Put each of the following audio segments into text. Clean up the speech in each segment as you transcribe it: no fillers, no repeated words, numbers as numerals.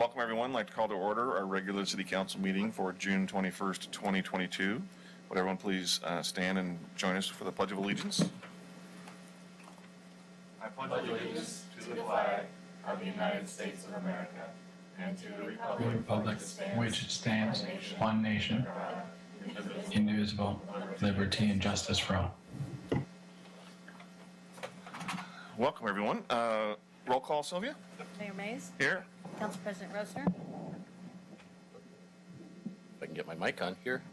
Welcome, everyone. I'd like to call to order our regular City Council meeting for June 21st, 2022. Would everyone please stand and join us for the Pledge of Allegiance? I pledge allegiance to the flag of the United States of America and to the republic which stands, one nation, indivisible, liberty and justice for all. Welcome, everyone. Roll call, Sylvia. Mayor Mays. Here. Council President Roester. If I can get my mic on here.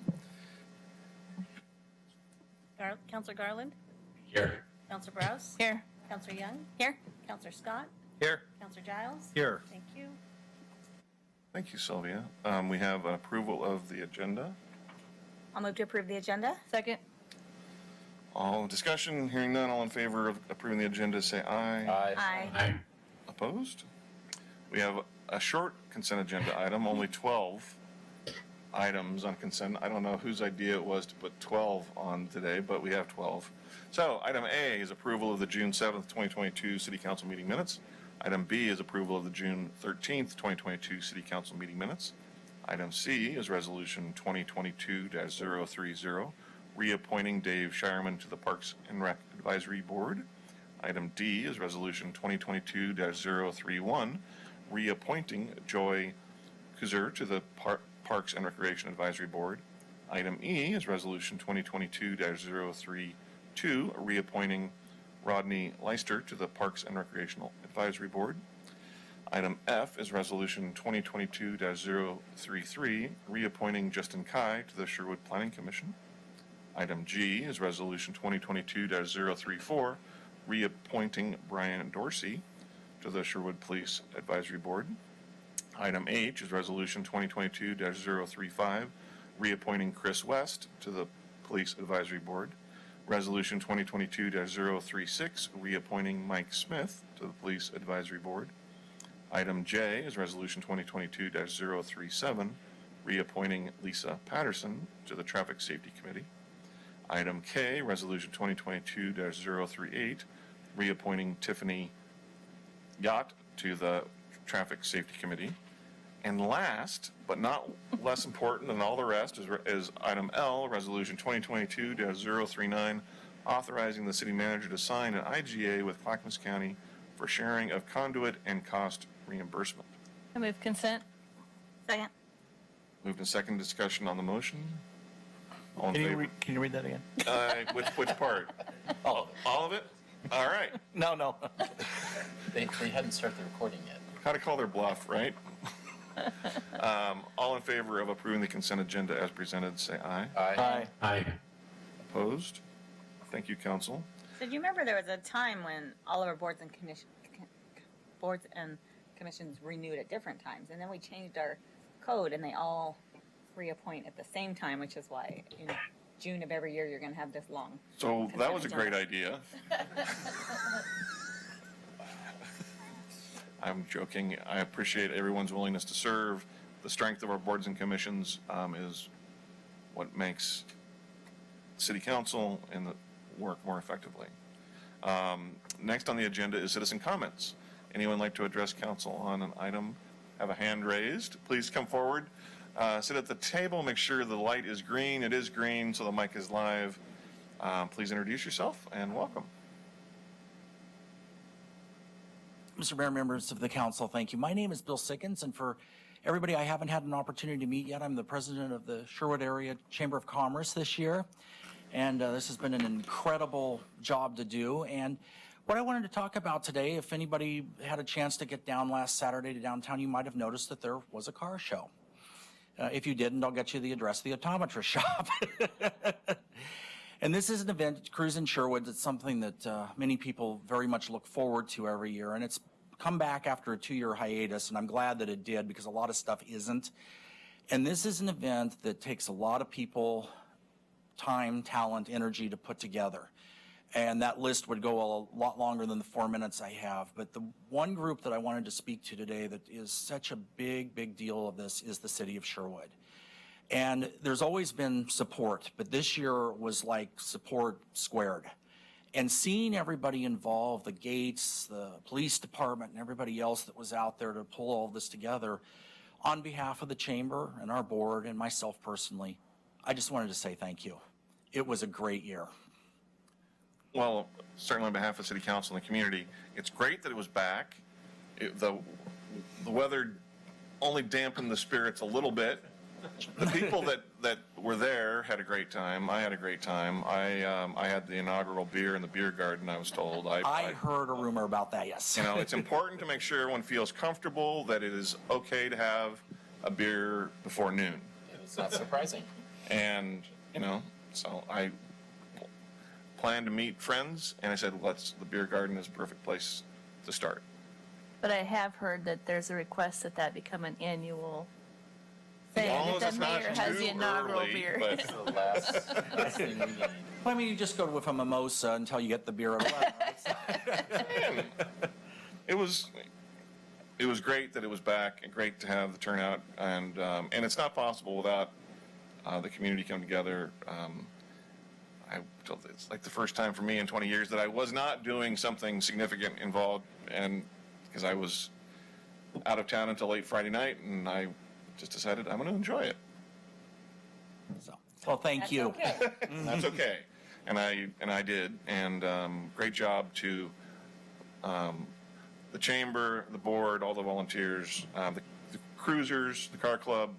Councilor Garland. Here. Councilor Browse. Here. Councilor Young. Here. Councilor Scott. Here. Councilor Giles. Here. Thank you. Thank you, Sylvia. We have an approval of the agenda. I'll move to approve the agenda. Second. All discussion, hearing none, all in favor of approving the agenda, say aye. Aye. Aye. Opposed? We have a short consent agenda item, only 12 items on consent. I don't know whose idea it was to put 12 on today, but we have 12. So item A is approval of the June 7th, 2022 City Council meeting minutes. Item B is approval of the June 13th, 2022 City Council meeting minutes. Item C is resolution 2022-030, reappointing Dave Shireman to the Parks and Rec Advisory Board. Item D is resolution 2022-031, reappointing Joy Kuzer to the Parks and Recreation Advisory Board. Item E is resolution 2022-032, reappointing Rodney Leister to the Parks and Recreational Advisory Board. Item F is resolution 2022-033, reappointing Justin Kai to the Sherwood Planning Commission. Item G is resolution 2022-034, reappointing Brian Dorsey to the Sherwood Police Advisory Board. Item H is resolution 2022-035, reappointing Chris West to the Police Advisory Board. Resolution 2022-036, reappointing Mike Smith to the Police Advisory Board. Item J is resolution 2022-037, reappointing Lisa Patterson to the Traffic Safety Committee. Item K, resolution 2022-038, reappointing Tiffany Yacht to the Traffic Safety Committee. And last, but not less important than all the rest, is item L, resolution 2022-039, authorizing the city manager to sign an IGA with Clackamas County for sharing of conduit and cost reimbursement. I move consent. Second. Moved in second, discussion on the motion. All in favor? Can you read that again? Which part? Oh, All of it? All right. No. they hadn't started the recording yet. How to call their bluff, right? All in favor of approving the consent agenda as presented, say aye. Aye. Opposed? Thank you, council. So do you remember there was a time when all of our boards and commissions renewed at different times, and then we changed our code and they all reappoint at the same time, which is why in June of every year you're going to have this long. So that was a great idea. I'm joking. I appreciate everyone's willingness to serve. The strength of our boards and commissions is what makes city council and the work more effectively. Next on the agenda is citizen comments. Anyone like to address council on an item? Have a hand raised. Please come forward. Sit at the table. Make sure the light is green. It is green, so the mic is live. Please introduce yourself and welcome. Mr. Mayor, members of the council, thank you. My name is Bill Sickens, and for everybody I haven't had an opportunity to meet yet, I'm the president of the Sherwood Area Chamber of Commerce this year, and this has been an incredible job to do. And what I wanted to talk about today, if anybody had a chance to get down last Saturday to downtown, you might have noticed that there was a car show. If you didn't, I'll get you the address of the optometrist shop. And this is an event, Cruise in Sherwood. It's something that many people very much look forward to every year. And it's come back after a 2-year hiatus, and I'm glad that it did because a lot of stuff isn't. And this is an event that takes a lot of people, time, talent, energy to put together. And that list would go a lot longer than the 4 minutes I have. But the one group that I wanted to speak to today that is such a big deal of this is the city of Sherwood. And there's always been support, but this year was like support squared. And seeing everybody involved, the Gates, the police department, and everybody else that was out there to pull all this together, on behalf of the chamber and our board and myself personally, I just wanted to say thank you. It was a great year. Well, certainly on behalf of City Council and the community, it's great that it was back. The weather only dampened the spirits a little bit. The people that were there had a great time. I had a great time. I had the inaugural beer in the beer garden, I was told. I heard a rumor about that, yes. You know, it's important to make sure everyone feels comfortable that it is okay to have a beer before noon. It's not surprising. And, you know, so I planned to meet friends, and I said, the beer garden is a perfect place to start. But I have heard that there's a request that become an annual thing, As long as that it's the not mayor has the too inaugural early, beer. but- It's the last thing we need. I mean, you just go with a mimosa until you get the beer at 11. It was great that it was back, and great to have the turnout, and it's not possible without the community coming together. It's like the first time for me in 20 years that I was not doing something significant involved, and because I was out of town until late Friday night, and I just decided I'm going to enjoy it. So, well, thank you. Okay. That's okay, and I did, and great job to the chamber, the board, all the volunteers, the cruisers, the car club.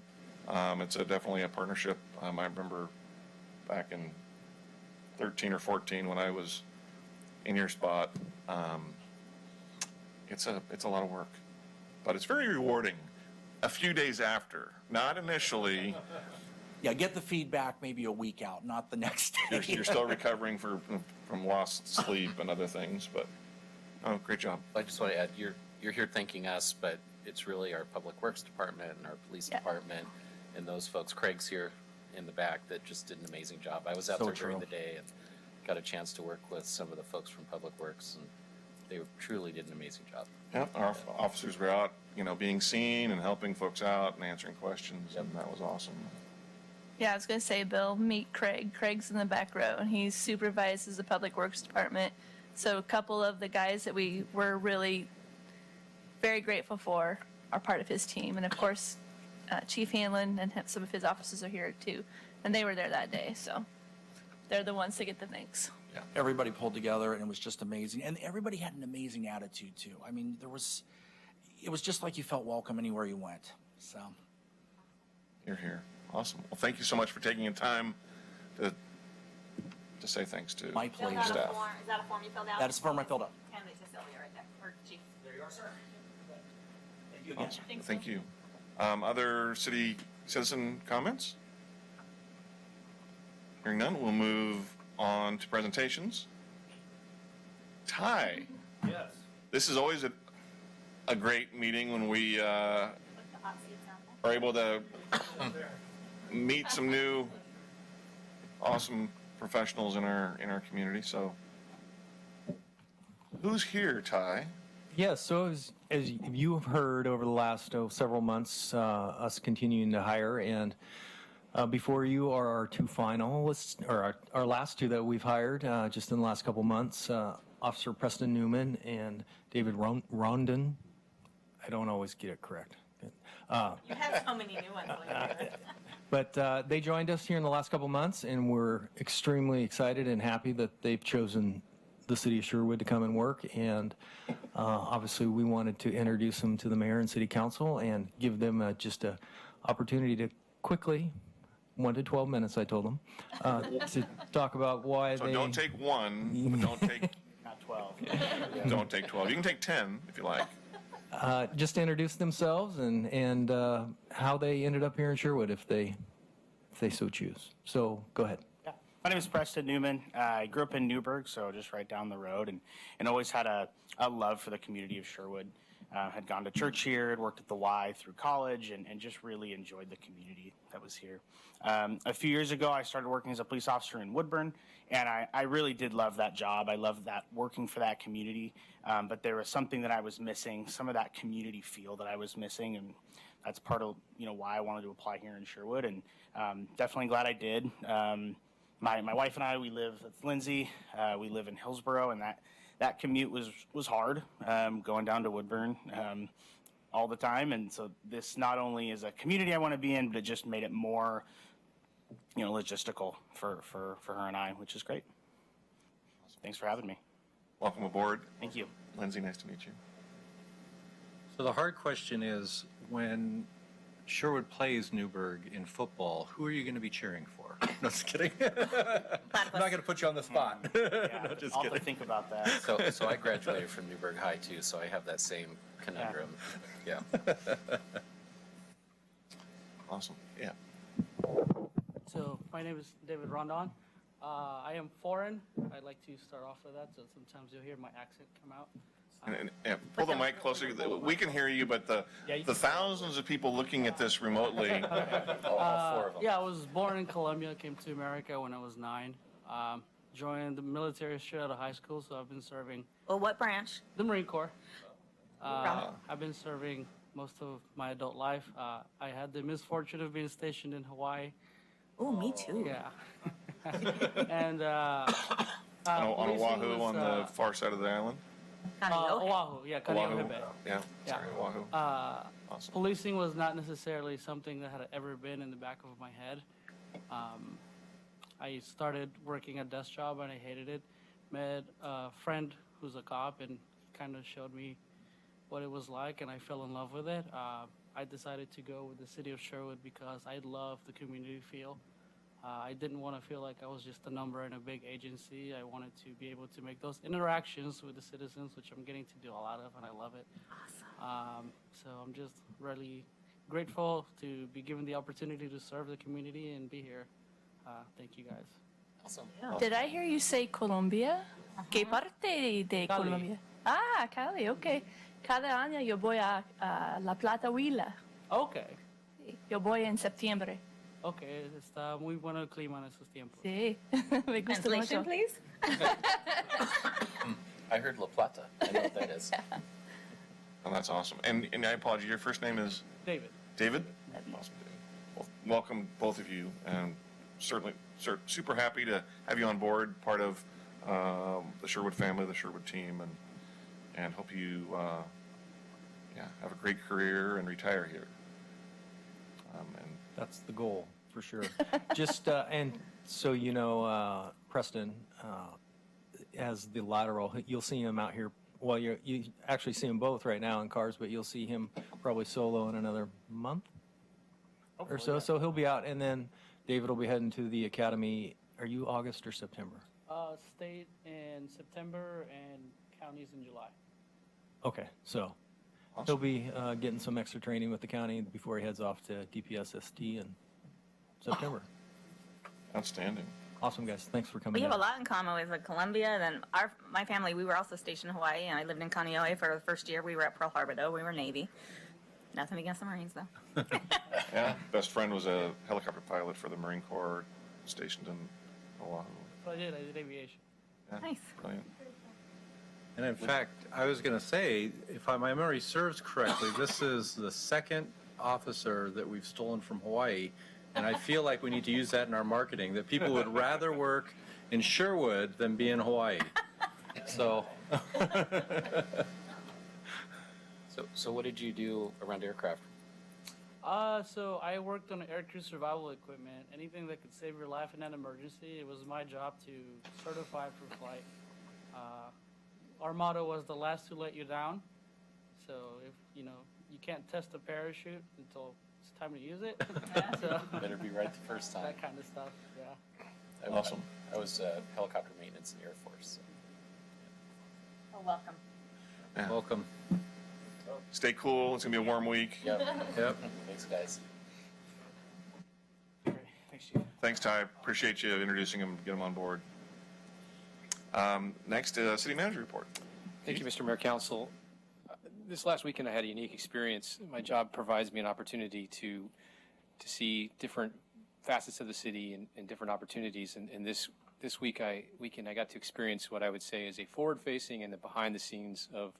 It's definitely a partnership. I remember back in 13 or 14 when I was in your spot. It's a lot of work, but it's very rewarding. A few days after, not initially. Yeah, get the feedback maybe a week out, not the next day. You're still recovering from lost sleep and other things, but great job. I just want to add, you're here thanking us, but it's really our Public Works Department and our Police Department and those folks. Craig's here in the back that just did an amazing job. I was out So there during true. the day and got a chance to work with some of the folks from Public Works, and they truly did an amazing job. Yeah, our officers were out, being seen and helping folks out and answering questions, and that was awesome. Yeah, I was going to say, Bill, meet Craig. Craig's in the back row, and he supervises the Public Works Department. So a couple of the guys that we were really very grateful for are part of his team. And, of course, Chief Hanlon and some of his officers are here, too. And they were there that day, so they're the ones that get the thanks. Everybody pulled together, and it was just amazing. And everybody had an amazing attitude, too. I mean, it was just like you felt welcome anywhere you went. So, You're here. Awesome. Well, thank you so much for taking the time to say thanks to my Filled pleasure. out a Staff. form. Is that a form you filled out? That is the form I filled out. Hand it to Sylvia right there, or Chief. There you are, sir. Thank you again. Awesome. Thank you. Other city citizen comments? Hearing none, we'll move on to presentations. Ty. Yes. This is always a great meeting when we Put the hot seats out there. are able to meet some new awesome professionals in our community. So who's here, Ty? Yes, so as you have heard over the last several months, us continuing to hire, and before you are our two finalists, or our last two that we've hired just in the last couple months, Officer Preston Newman and David Rondon. I don't always get it correct. You have so many new ones. But they joined us here in the last couple months, and we're extremely excited and happy that they've chosen the city of Sherwood to come and work. And obviously, we wanted to introduce them to the mayor and city council and give them just an opportunity to quickly, 1 to 12 minutes, I told them, to talk about why So they. don't take one, but don't take Not 12. don't take 12. You can take 10 if you like. Just introduce themselves and how they ended up here in Sherwood if they so choose. So go ahead. Yeah. My name is Preston Newman. I grew up in Newburgh, so just right down the road, and always had a love for the community of Sherwood. Had gone to church here, had worked at the Y through college, and just really enjoyed the community that was here. A few years ago, I started working as a police officer in Woodburn, and I really did love that job. I loved that, working for that community, but there was something that I was missing, some of that community feel that I was missing, and that's part of why I wanted to apply here in Sherwood, and definitely glad I did. my wife and I, we live, that's Lindsay, we live in Hillsborough, and that commute was hard, going down to Woodburn all the time. And so this not only is a community I want to be in, but it just made it more, logistical for her and I, which is great. Thanks for having me. Welcome aboard. Thank you. Lindsay, nice to meet you. So the hard question is, when Sherwood plays Newburgh in football, who are you going to be cheering for? No, just kidding. I'm not going to put you on the spot. Yeah, No, just I'll have to kidding. think about that. So I graduated from Newburgh High too, so I have that same conundrum. Yeah. Awesome. Yeah. So my name is David Rondon. I am foreign. I'd like to start off with that, so sometimes you'll hear my accent come out. And pull the mic closer. We can hear you, but the thousands of people looking at this remotely. All four of them. Yeah, I was born in Colombia, came to America when I was 9. Joined the military straight out of high school, so I've been serving Well, what branch? the Marine Corps. Right. I've been serving most of my adult life. I had the misfortune of being stationed in Hawaii. Oh, me too. Yeah. And On policing Oahu, was, on the far side of the island. Kaneohe. Oahu, yeah, Oahu. Kaneohe Bay. Yeah. Yeah. Sorry, Oahu. Awesome. Policing was not necessarily something that had ever been in the back of my head. I started working a desk job and I hated it. Met a friend who's a cop and kind of showed me what it was like, and I fell in love with it. I decided to go with the city of Sherwood because I love the community feel. I didn't want to feel like I was just a number in a big agency. I wanted to be able to make those interactions with the citizens, which I'm getting to do a lot of, and I love it. So I'm just really grateful to be given the opportunity to serve the community and be here. Thank you guys. Awesome. Did I hear you say Colombia? ¿Qué parte de Cali. Colombia? Ah, Cali, ok. Cada año yo voy a La Plata, Huila. Okay. Yo voy en septiembre. Okay, está muy bueno el clima en esos tiempos. Sí, me gusta Translation, mucho. please. I heard La Plata. I know what that is. Oh, that's awesome. And I apologize. Your first name is David. David? Awesome. Well, welcome, both of you, and certainly super happy to have you on board, part of the Sherwood family, the Sherwood team, and hope you have a great career and retire here. And That's the goal, for sure. Just, and so you know, Preston, as the lateral, you'll see him out here. Well, you actually see them both right now in cars, but you'll see him probably solo in another month or so. yeah. So he'll be out, and then David will be heading to the academy. Are you August or September? State in September and counties in July. Okay, so Awesome. he'll be getting some extra training with the county before he heads off to DPSSD in September. outstanding. Awesome, guys. Thanks for coming. We have a in. lot in common with like Colombia. Then my family, we were also stationed in Hawaii, and I lived in Kaneohe for the first year. We were at Pearl Harbor, though. We were Navy. Nothing against the Marines, though. Yeah, best friend was a helicopter pilot for the Marine Corps stationed in Oahu. So I did aviation. Yeah, Nice. brilliant. And in fact, I was going to say, if my memory serves correctly, this is the second officer that we've stolen from Hawaii. And I feel like we need to use that in our marketing, that people would rather work in Sherwood than be in Hawaii. So, So what did you do around aircraft? So I worked on aircrew survival equipment. Anything that could save your life in an emergency, it was my job to certify for flight. Our motto was the last to let you down. So if you can't test a parachute until it's time to use it. So Better be right the first time. that kind of stuff. Yeah. Awesome. I was helicopter maintenance in the Air Force. Oh, welcome. Yeah. welcome. Stay cool. It's gonna be a warm week. Yep. Yep. Thanks, guys. Great. Thanks, Chief. Thanks, Ty. Appreciate you introducing him, get him on board. Next, city manager report. Thank you, Mr. Mayor Council. This last weekend I had a unique experience. My job provides me an opportunity to see different facets of the city and different opportunities. And this weekend I got to experience what I would say is a forward-facing and the behind-the-scenes of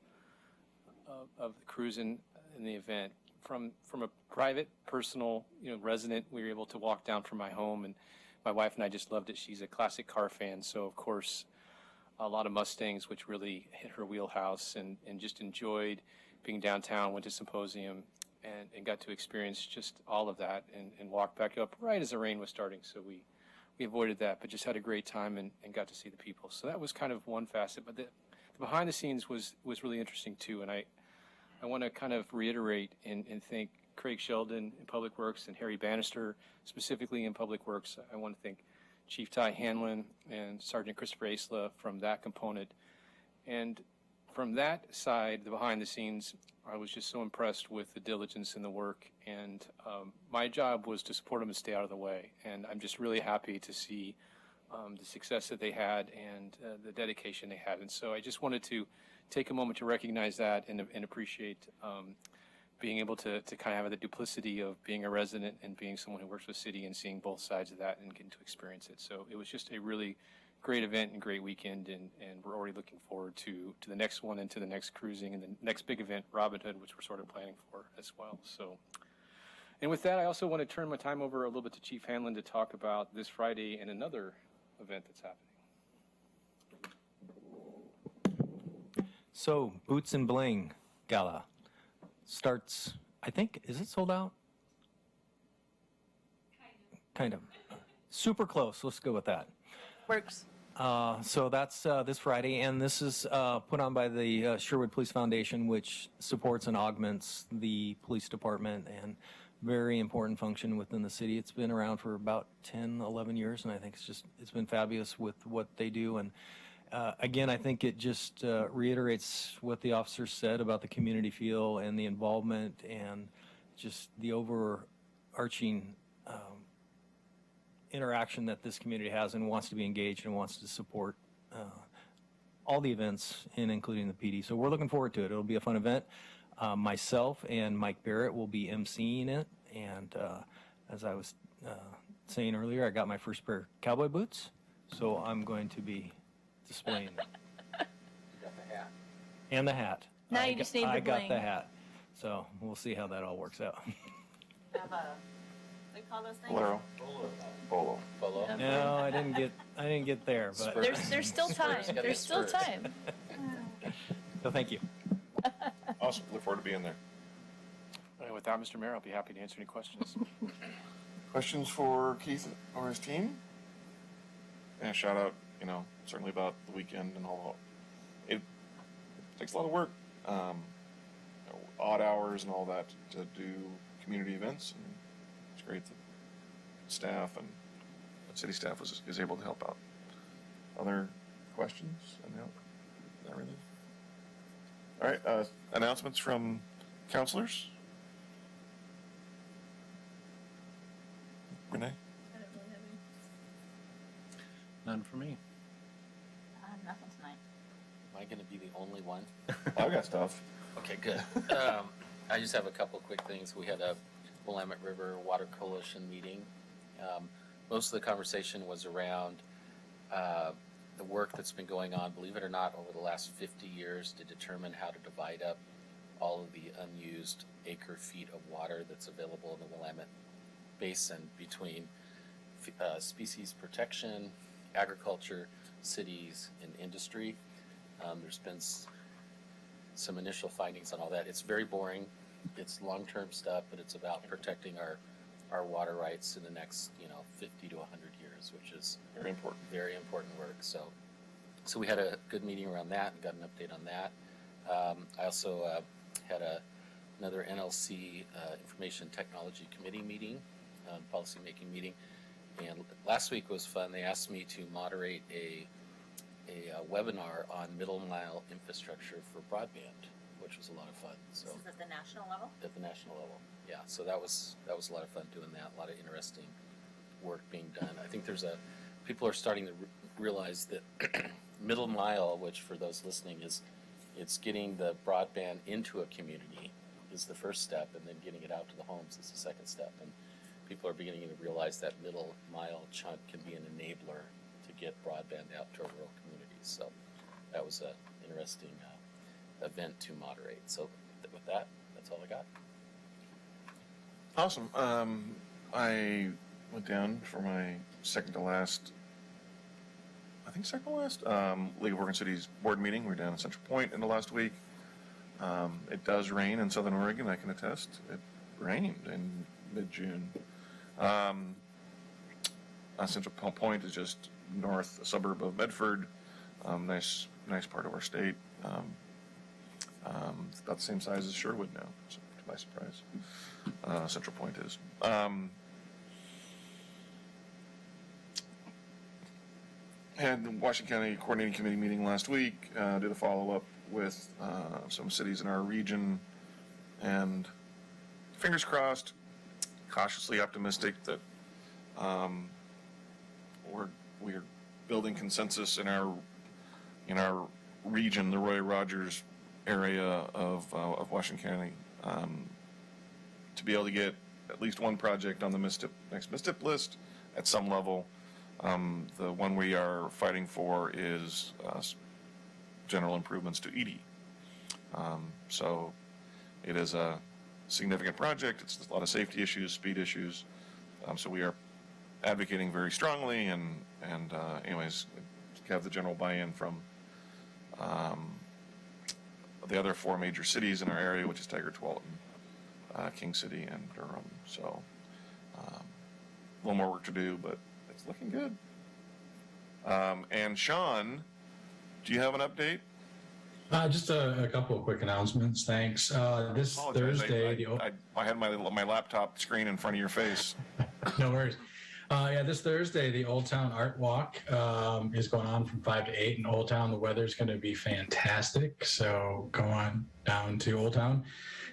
the crews in the event. From a private, personal, resident, we were able to walk down from my home and my wife and I just loved it. She's a classic car fan, so of course, a lot of Mustangs, which really hit her wheelhouse, and just enjoyed being downtown, went to Symposium, and got to experience just all of that, and walked back up right as the rain was starting, so we avoided that, but just had a great time and got to see the people. So that was kind of one facet, but the behind the scenes was really interesting too, and I want to kind of reiterate and thank Craig Sheldon in Public Works and Harry Bannister specifically in Public Works. I want to thank Chief Ty Hanlon and Sergeant Christopher Asla from that component. And from that side, the behind the scenes, I was just so impressed with the diligence in the work, and my job was to support them and stay out of the way. And I'm just really happy to see the success that they had and the dedication they had. And so I just wanted to take a moment to recognize that and appreciate being able to kind of have the duplicity of being a resident and being someone who works with city and seeing both sides of that and getting to experience it. So it was just a really great event and great weekend, and we're already looking forward to the next one and to the next cruising and the next big event, Robin Hood, which we're sort of planning for as well. So, and with that, I also want to turn my time over a little bit to Chief Hanlon to talk about this Friday and another event that's happening. So, Boots and Bling Gala starts, I think, is it sold out? Kind of. Super close. Let's go with that. Works. So that's this Friday, and this is put on by the Sherwood Police Foundation, which supports and augments the police department, and very important function within the city. It's been around for about 10, 11 years, and I think it's been fabulous with what they do. And again, I think it just reiterates what the officers said about the community feel and the involvement and just the overarching interaction that this community has and wants to be engaged and wants to support all the events, and including the PD. So we're looking forward to it. It'll be a fun event. Myself and Mike Barrett will be emceeing it. And as I was saying earlier, I got my first pair of cowboy boots. So I'm going to be displaying them. You got the hat. And the hat. Now you just need the I got bling. the hat. So we'll see how that all works out. Have a, they call those things? Bolero. Bolo. Bolo. No, I didn't get there, but There's still time. Spurs. There's still Spurs. time. so thank you. Awesome. Look forward to being there. And with that, Mr. Mayor, I'll be happy to answer any questions. Questions for Keith or his team? And a shout out, certainly about the weekend and all. It takes a lot of work, odd hours and all that to do community events, and it's great that staff and city staff is able to help out. Other questions? Everything? All right, announcements from counselors? Renee? None for me. Nothing tonight. Am I going to be the only one? I've got stuff. Okay, good. I just have a couple quick things. We had a Willamette River Water Coalition meeting. Most of the conversation was around the work that's been going on, believe it or not, over the last 50 years to determine how to divide up all of the unused acre feet of water that's available in the Willamette Basin between species protection, agriculture, cities, and industry. There's been some initial findings on all that. It's very boring. It's long-term stuff, but it's about protecting our water rights in the next 50 to 100 years, which is Very important. very important work. So we had a good meeting around that and got an update on that. I also had another NLC Information Technology Committee meeting, policy-making meeting, and last week was fun. They asked me to moderate a webinar on middle mile infrastructure for broadband, which was a lot of fun. So This is at the national level? at the national level, yeah. So that was a lot of fun doing that. A lot of interesting work being done. I think people are starting to realize that middle mile, which for those listening it's getting the broadband into a community is the first step, and then getting it out to the homes is the second step. And people are beginning to realize that middle mile chunk can be an enabler to get broadband out to our rural communities. So that was an interesting event to moderate. So with that, that's all I got. Awesome. I went down for my second to last, I think second to last, League of Oregon Cities board meeting. We were down in Central Point in the last week. It does rain in Southern Oregon, I can attest. It rained in mid-June. Central Point is just north, a suburb of Medford. Nice part of our state. It's about the same size as Sherwood now, so, to my surprise. Central Point is. Had the Washington County Coordinating Committee meeting last week, did a follow-up with some cities in our region, and fingers crossed, cautiously optimistic that we're building consensus in our region, the Roy Rogers area of Washington County, to be able to get at least one project on the next MISTIP list at some level. The one we are fighting for is general improvements to Edie. So it is a significant project. It's a lot of safety issues, speed issues. So we are advocating very strongly, and anyways, have the general buy-in from the other four major cities in our area, which is Taggart, Tualatin, King City, and Durham. So a little more work to do, but it's looking good. And Sean, do you have an update? Just a couple of quick announcements. Thanks. This Thursday, I had my laptop screen in front of your face. no worries. This Thursday, the Old Town Art Walk is going on from 5 to 8 in Old Town. The weather's going to be fantastic, so go on down to Old Town.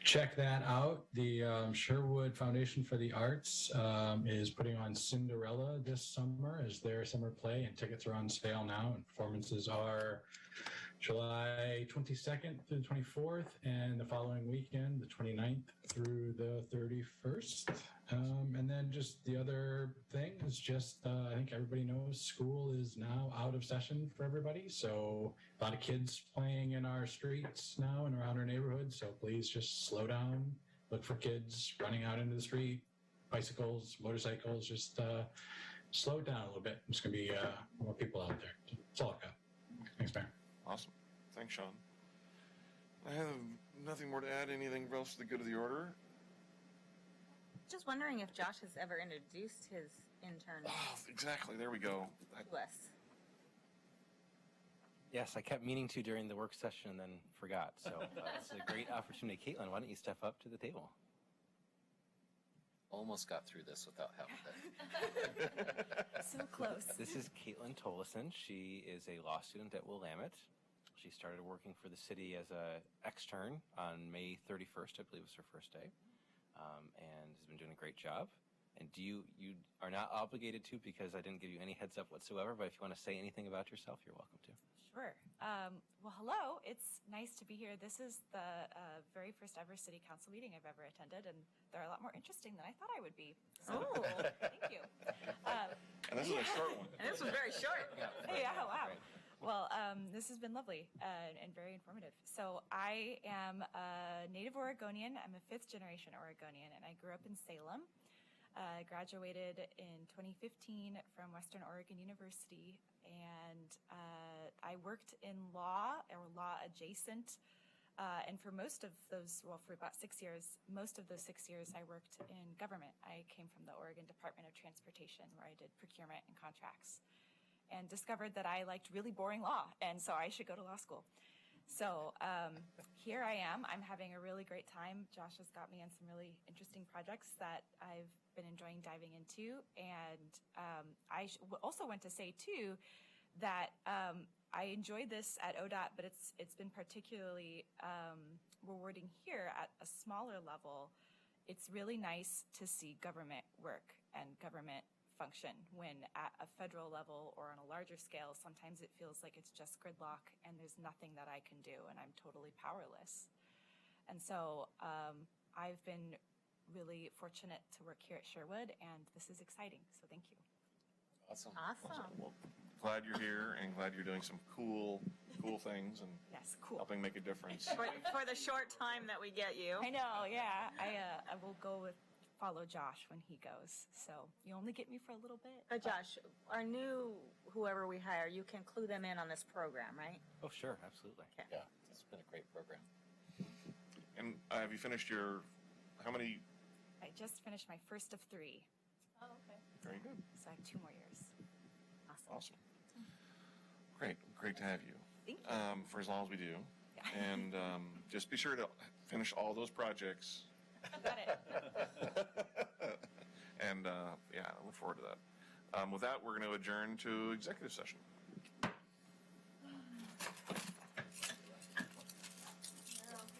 Check that out. The Sherwood Foundation for the Arts is putting on Cinderella this summer as their summer play, and tickets are on sale now, and performances are July 22nd through the 24th, and the following weekend, the 29th through the 31st. And then just the other thing is just, I think everybody knows school is now out of session for everybody. So a lot of kids playing in our streets now and around our neighborhood. So please just slow down, look for kids running out into the street, bicycles, motorcycles, just slow it down a little bit. There's going to be more people out there. That's all I've got. Thanks, Mayor. Awesome. Thanks, Sean. I have nothing more to add. Anything else to the good of the order? Just wondering if Josh has ever introduced his intern Oh, exactly. There we go. to us. Yes, I kept meaning to during the work session and then forgot. So it's a great opportunity. Caitlin, why don't you step up to the table? Almost got through this without having to. So close. This is Caitlin Tolleson. She is a law student at Willamette. She started working for the city as an extern on May 31st, I believe was her first day, and has been doing a great job. And you are not obligated to, because I didn't give you any heads up whatsoever, but if you want to say anything about yourself, you're welcome to. Sure. Well, hello. It's nice to be here. This is the very first ever city council meeting I've ever attended, and they're a lot more interesting than I thought I would be. So, thank you. And this is a short one. And this was very short. Yeah, wow. Well, this has been lovely and very informative. So I am a native Oregonian. I'm a fifth-generation Oregonian, and I grew up in Salem. Graduated in 2015 from Western Oregon University, and I worked in law or law adjacent. And for most of those, well, for about 6 years, most of those 6 years I worked in government. I came from the Oregon Department of Transportation, where I did procurement and contracts, and discovered that I liked really boring law, and so I should go to law school. So here I am. I'm having a really great time. Josh has got me on some really interesting projects that I've been enjoying diving into. And I also want to say, too, that I enjoyed this at ODOT, but it's been particularly rewarding here at a smaller level. It's really nice to see government work and government function, when at a federal level or on a larger scale, sometimes it feels like it's just gridlock and there's nothing that I can do and I'm totally powerless. And so I've been really fortunate to work here at Sherwood, and this is exciting. So thank you. Awesome. Well, glad you're here, and glad you're doing some cool things and yes, cool. helping make a difference. For the short time that we get you. I know, yeah. I will go with follow Josh when he goes. So you only get me for a little bit. But Josh, our new, whoever we hire, you can clue them in on this program, right? Oh, sure, absolutely. Yeah, it's been a great program. And have you finished your, how many? I just finished my first of 3. Oh, okay. Very good. So I have 2 more years. Awesome. Great. Great to have you. Thank you. For as long as we do. Yeah. And just be sure to finish all those projects. Got it. And yeah, I look forward to that. With that, we're going to adjourn to executive session.